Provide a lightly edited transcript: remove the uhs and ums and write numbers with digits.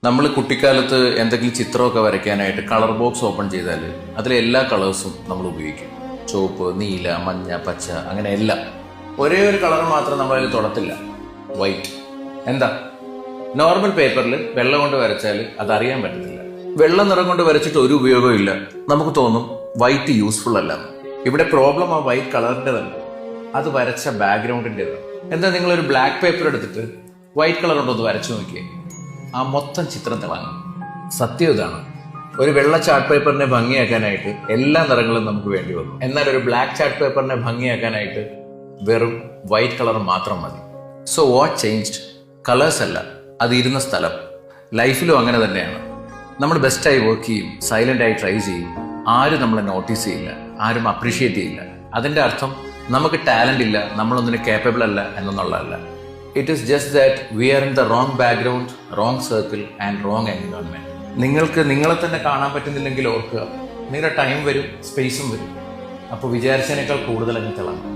നമ്മൾ കുട്ടിക്കാലത്ത് എന്തെങ്കിലും ചിത്രമൊക്കെ വരയ്ക്കാനായിട്ട് കളർ ബോക്സ് ഓപ്പൺ ചെയ്താൽ അതിലെ എല്ലാ കളേഴ്സും നമ്മൾ ഉപയോഗിക്കും. ചുവപ്പ്, നീല, മഞ്ഞ, പച്ച, അങ്ങനെ എല്ലാം. ഒരേ ഒരു കളർ മാത്രം നമ്മളതിൽ തൊടത്തില്ല, വൈറ്റ്. എന്താ? നോർമൽ പേപ്പറിൽ വെള്ളം കൊണ്ട് വരച്ചാൽ അതറിയാൻ പറ്റത്തില്ല. വെള്ള നിറം കൊണ്ട് വരച്ചിട്ട് ഒരു ഉപയോഗവും ഇല്ല. നമുക്ക് തോന്നും വൈറ്റ് യൂസ്ഫുൾ അല്ലെന്ന്. ഇവിടെ പ്രോബ്ലം ആ വൈറ്റ് കളറിൻ്റെതല്ല, അത് വരച്ച ബാക്ക്ഗ്രൗണ്ടിൻ്റെതാണ്. എന്താ, നിങ്ങളൊരു ബ്ലാക്ക് പേപ്പർ എടുത്തിട്ട് വൈറ്റ് കളർ കൊണ്ടൊന്ന് വരച്ചു നോക്കിയേ, ആ മൊത്തം ചിത്രം തിളങ്ങും. സത്യം ഇതാണ്. ഒരു വെള്ള ചാർട്ട് പേപ്പറിനെ ഭംഗിയാക്കാനായിട്ട് എല്ലാ നിറങ്ങളും നമുക്ക് വേണ്ടി വന്നു. എന്നാൽ ഒരു ബ്ലാക്ക് ചാർട്ട് പേപ്പറിനെ ഭംഗിയാക്കാനായിട്ട് വെറും വൈറ്റ് കളർ മാത്രം മതി. So what changed? കളേഴ്സ് അല്ല, അത് ഇരുന്ന സ്ഥലം. ലൈഫിലും അങ്ങനെ തന്നെയാണ്. നമ്മൾ ബെസ്റ്റായി വർക്ക് ചെയ്യും, സൈലൻ്റായി ട്രൈ ചെയ്യും, ആരും നമ്മളെ നോട്ടീസ് ചെയ്യില്ല, ആരും അപ്രീഷിയേറ്റ് ചെയ്യില്ല. അതിൻ്റെ അർത്ഥം നമുക്ക് ടാലൻ്റ് ഇല്ല, നമ്മളൊന്നിനും കേപ്പബിൾ അല്ല എന്നൊന്നുള്ളതല്ല. It is just that we are in the wrong background, wrong circle and wrong environment. നിങ്ങൾക്ക് നിങ്ങളെ തന്നെ കാണാൻ പറ്റുന്നില്ലെങ്കിൽ ഓർക്കുക, നിങ്ങളുടെ ടൈം വരും, സ്പേസും വരും. അപ്പോൾ വിചാരിച്ചതിനേക്കാൾ കൂടുതൽ അങ്ങ് തിളങ്ങും.